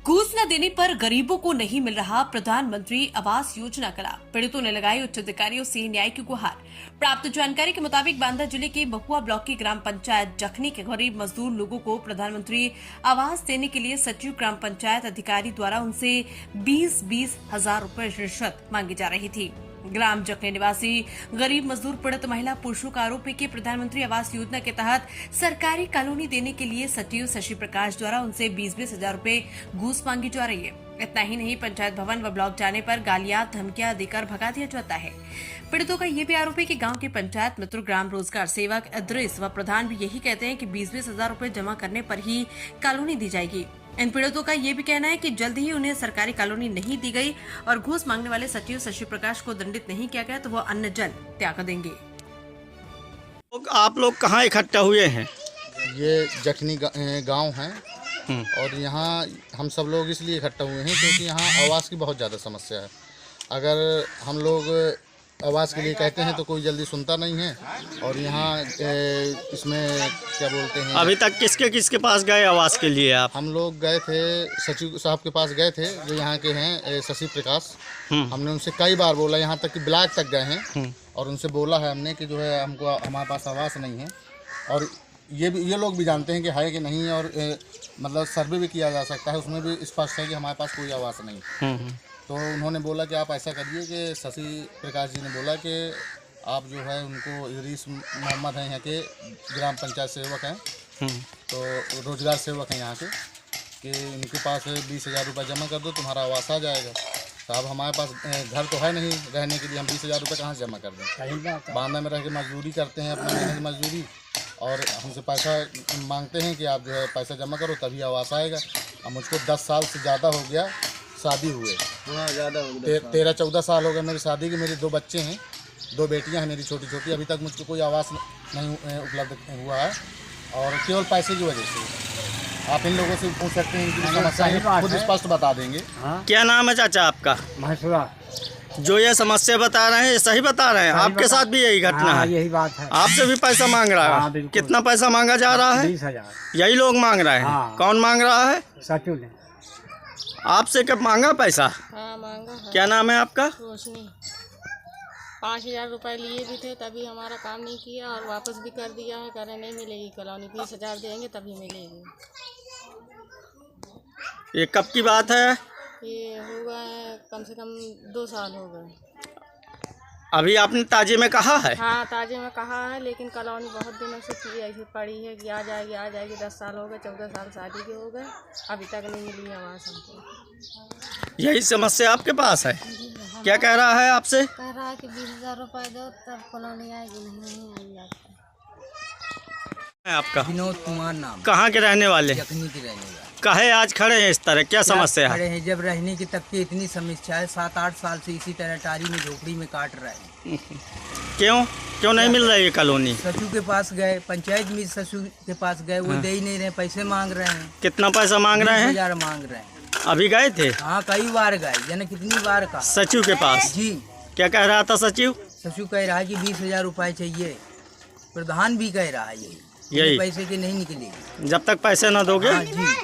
घूस न देने पर गरीबों को नहीं मिल रहा प्रधानमंत्री आवास योजना का लाभ। पीड़ितों ने लगाई उच्च अधिकारियों से न्याय की गुहार। प्राप्त जानकारी के मुताबिक बांदा जिले के महुआ ब्लॉक की ग्राम पंचायत जखनी के गरीब मजदूर लोगों को प्रधानमंत्री आवास देने के लिए सचिव ग्राम पंचायत अधिकारी द्वारा उनसे 20-20 हजार रूपए रिश्वत मांगी जा रही थी। ग्राम जखनी निवासी गरीब मजदूर पीड़ित महिला पुरुषों का आरोप है कि प्रधानमंत्री आवास योजना के तहत सरकारी कॉलोनी देने के लिए सचिव शशि प्रकाश द्वारा उनसे 20-20 हजार रूपए घूस मांगी जा रही है। इतना ही नहीं, पंचायत भवन व ब्लॉक जाने पर गालियां धमकियां देकर भगा दिया जाता है। पीड़ितों का ये भी आरोप है कि गांव के पंचायत मित्र, ग्राम रोजगार सेवक इद्रिस व प्रधान भी यही कहते हैं कि 20-20 हजार रूपए जमा करने पर ही कॉलोनी दी जाएगी। इन पीड़ितों का ये भी कहना है कि जल्द ही उन्हें सरकारी कॉलोनी नहीं दी गई और घूस मांगने वाले सचिव शशि प्रकाश को दंडित नहीं किया गया तो वो अन्न जल त्याग देंगे। आप लोग कहाँ इकट्ठा हुए हैं? ये जखनी गांव है और यहाँ हम सब लोग इसलिए इकट्ठा हुए हैं क्योंकि यहाँ आवास की बहुत ज़्यादा समस्या है। अगर हम लोग आवास के लिए कहते हैं तो कोई जल्दी सुनता नहीं है और यहाँ इसमें क्या बोलते हैं, अभी तक किसके किसके पास गए आवास के लिए आप? हम लोग गए थे सचिव साहब के पास गए थे जो यहाँ के हैं शशि प्रकाश। हमने उनसे कई बार बोला, यहाँ तक कि ब्लॉक तक गए हैं और उनसे बोला है हमने कि जो है हमको हमारे पास आवास नहीं है और ये लोग भी जानते हैं कि है कि नहीं और मतलब सर्वे भी किया जा सकता है, उसमें भी स्पष्ट है कि हमारे पास कोई आवास नहीं। तो उन्होंने बोला कि आप ऐसा करिए कि शशि प्रकाश जी ने बोला कि आप जो है उनको इद्रिस मोहम्मद हैं, यहाँ के ग्राम पंचायत सेवक हैं, तो रोजगार सेवक हैं यहाँ के, कि उनके पास 20 हजार रुपये जमा कर दो, तुम्हारा आवास आ जाएगा। साहब हमारे पास घर तो है नहीं रहने के लिए, हम 20 हजार रुपये कहाँ से जमा कर दें? बांदा में रह के मजदूरी करते हैं, अपना महीने की मजदूरी, और हमसे पैसा मांगते हैं कि आप जो है पैसा जमा करो तभी आवास आएगा। अब मुझको 10 साल से ज़्यादा हो गया शादी हुए, 13-14 साल हो गए मेरी शादी के। मेरे 2 बच्चे हैं, 2 बेटियां हैं मेरी छोटी छोटी। अभी तक मुझको कोई आवास नहीं उपलब्ध हुआ है और केवल पैसे की वजह से। आप इन लोगों से पूछ सकते हैं कि समस्या खुद स्पष्ट बता देंगे। क्या नाम है चाचा आपका? महेश्वरा। जो ये समस्या बता रहे हैं ये सही बता रहे हैं? आपके साथ भी यही घटना है? यही बात है। आपसे भी पैसा मांग रहा है? कितना पैसा मांगा जा रहा है? 20 हजार। यही लोग मांग रहे हैं? कौन मांग रहा है? सचिव ने। आपसे कब मांगा पैसा? हाँ मांगा है। क्या नाम है आपका? रोशनी। 5,000 रुपये लिए भी थे, तभी हमारा काम नहीं किया और वापस भी कर दिया है, कह रहे नहीं मिलेगी कॉलोनी, 20 हजार देंगे तभी मिलेगी। ये कब की बात है? ये हुआ है कम से कम 2 साल हो गए। अभी आपने ताजे में कहा है? हाँ ताजे में कहा है, लेकिन कॉलोनी बहुत दिनों से ऐसी पड़ी है कि आ जाएगी। 10 साल हो गए, 14 साल शादी के हो गए, अभी तक नहीं मिली आवास हमको। यही समस्या आपके पास है? क्या कह रहा है आपसे? कह रहा है कि 20 हजार रुपये दो तब कॉलोनी आएगी, नहीं आएगी आपको। आपका? विनोद कुमार नाम। कहाँ के रहने वाले? जखनी के रहने वाले। काहे आज खड़े हैं इस तरह? क्या समस्या खड़े है? हैं, जब रहने की तक की इतनी समस्या है, 7-8 साल से इसी तरह टारी में झोपड़ी में काट रहे हैं। क्यों नहीं मिल रही है कॉलोनी? सचिव के पास गए, पंचायत में सचिव के पास गए, वो दे ही नहीं रहे, पैसे मांग रहे हैं। कितना पैसा मांग रहे हैं? 20 हजार मांग रहे हैं। अभी गए थे? हाँ कई बार गए, यानी कितनी बार का। सचिव के पास? जी। क्या कह रहा था सचिव? सचिव कह रहा है कि 20 हजार रुपये चाहिए। प्रधान भी कह रहा है यही पैसे के नहीं निकलेगी जब तक पैसे न दोगे। हाँ जी,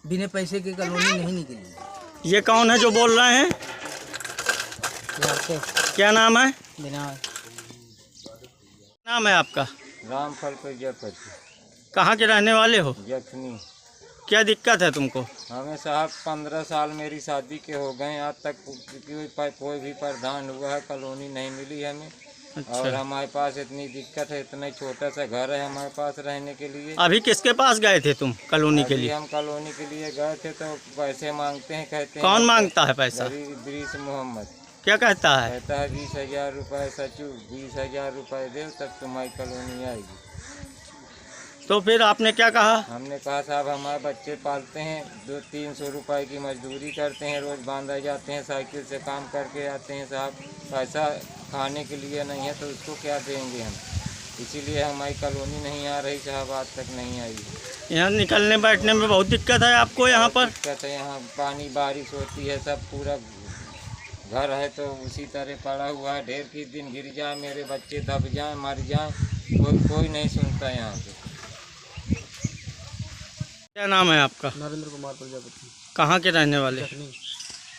बिना पैसे के कॉलोनी नहीं निकलेगी। ये कौन है जो बोल रहे हैं? क्या नाम है? नाम है आपका? रामफल प्रजापति। कहाँ के रहने वाले हो? जखनी। क्या दिक्कत है तुमको? हमें साहब 15 साल मेरी शादी के हो गए, आज तक कोई भी प्रधान हुआ है, कॉलोनी नहीं मिली हमें। अच्छा। और हमारे पास इतनी दिक्कत है, इतना छोटा सा घर है हमारे पास रहने के लिए। अभी किसके पास गए थे तुम कॉलोनी के लिए? हम कॉलोनी के लिए गए थे तो पैसे मांगते हैं, कहते हैं। कौन मांगता है पैसा? इद्रिस मोहम्मद। क्या कहता है? कहता है 20 हजार रुपये सचिव, 20 हजार रुपये दे तब तुम्हारी कॉलोनी आएगी। तो फिर आपने क्या कहा? हमने कहा साहब हमारे बच्चे पालते हैं, 200-300 रुपए की मजदूरी करते हैं, रोज़ बांधा जाते हैं, साइकिल से काम करके आते हैं साहब, पैसा खाने के लिए नहीं है तो उसको क्या देंगे हम। इसीलिए हमारी कॉलोनी नहीं आ रही साहब, आज तक नहीं आई। यहाँ निकलने बैठने में बहुत दिक्कत है आपको? यहाँ पर दिक्कत है, यहाँ पानी बारिश होती है, सब पूरा घर है तो उसी तरह पड़ा हुआ है। ढेर की दिन गिर जाए, मेरे बच्चे दब जाएं, मर जाएं, कोई नहीं सुनता यहाँ पे। क्या नाम है आपका? नरेंद्र कुमार प्रजापति। कहाँ के रहने वाले? जखनी।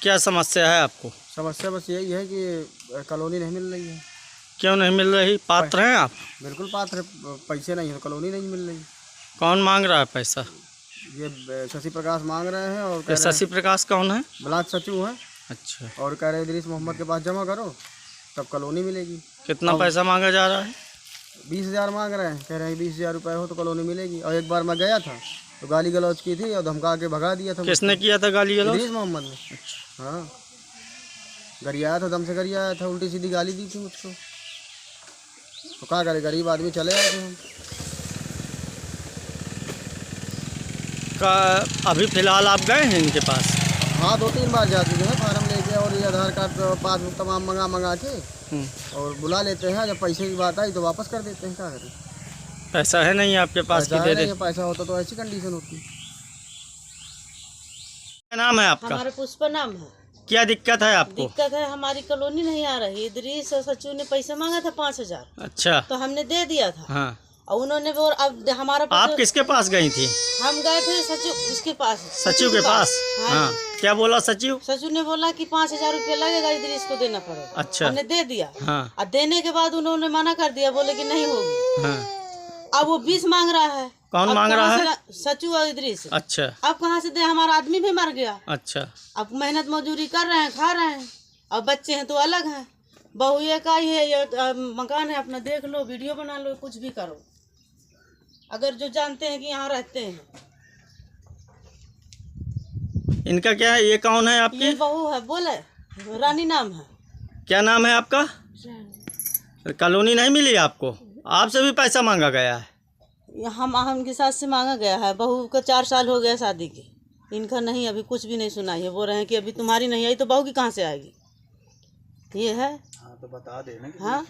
क्या समस्या है आपको? समस्या बस यही है कि कॉलोनी नहीं मिल रही है। क्यों नहीं मिल रही? पात्र हैं आप? बिल्कुल पात्र, पैसे नहीं है तो कॉलोनी नहीं मिल रही। कौन मांग रहा है पैसा? ये शशि प्रकाश मांग रहे हैं और ये शशि प्रकाश कौन है? ब्लॉक सचिव है अच्छा, और कह रहे इदरीस मोहम्मद के पास जमा करो तब कॉलोनी मिलेगी। कितना पैसा मांगा जा रहा है? 20,000 मांग रहे हैं, कह रहे हैं 20,000 रुपये हो तो कॉलोनी मिलेगी। और एक बार मैं गया था तो गाली गलौज की थी और धमका के भगा दिया था। किसने किया था गाली गलौज? इदरीस मोहम्मद ने। हाँ, गरियाया था, दम से गरियाया था, उल्टी सीधी गाली दी थी मुझको। तो क्या करे, गरीब आदमी चले आए थे हम। अभी फिलहाल आप गए हैं इनके पास? हाँ, 2-3 बार जा चुके हैं, फार्म लेके और ये आधार कार्ड पासबुक तमाम मंगा के और बुला लेते हैं। जब पैसे की बात आई तो वापस कर देते हैं। क्या करें, पैसा है नहीं आपके पास कि दे दे? पैसा होता तो ऐसी कंडीशन होती। क्या नाम है आपका? हमारा पुष्पा नाम है। क्या दिक्कत है आपको? दिक्कत है, हमारी कॉलोनी नहीं आ रही। इदरीस और सचिव ने पैसा मांगा था 5,000। अच्छा, तो हमने दे दिया था। हाँ। और उन्होंने वो अब हमारा आप किसके पास गई थी? हम गए थे सचिव उसके पास। सचिव के पास? हाँ। क्या बोला सचिव? सचिव ने बोला कि 5,000 रुपया लगेगा, इदरीस को देना पड़ेगा। अच्छा, हमने दे दिया। हाँ। और देने के बाद उन्होंने मना कर दिया, बोले कि नहीं होगी। हाँ। अब वो 20 मांग रहा है। कौन मांग रहा है? सचिव और इदरीस। अच्छा। अब कहाँ से दे, हमारा आदमी भी मर गया। अच्छा। अब मेहनत मजदूरी कर रहे हैं, खा रहे हैं। और बच्चे हैं तो अलग हैं। बहू एक आई है, ये मकान है अपना, देख लो, वीडियो बना लो, कुछ भी करो, अगर जो जानते हैं कि यहाँ रहते हैं। इनका क्या है? ये कौन है आपकी? ये बहू है, बोले रानी नाम है। क्या नाम है आपका? कॉलोनी नहीं मिली आपको? आपसे भी पैसा मांगा गया है? हम इनके साथ से मांगा गया है। बहू का 4 साल हो गया शादी के, इनका नहीं, अभी कुछ भी नहीं सुनाई है। बोल रहे हैं कि अभी तुम्हारी नहीं आई तो बहू की कहाँ से आएगी। ये है। हाँ, तो बता देना। हाँ।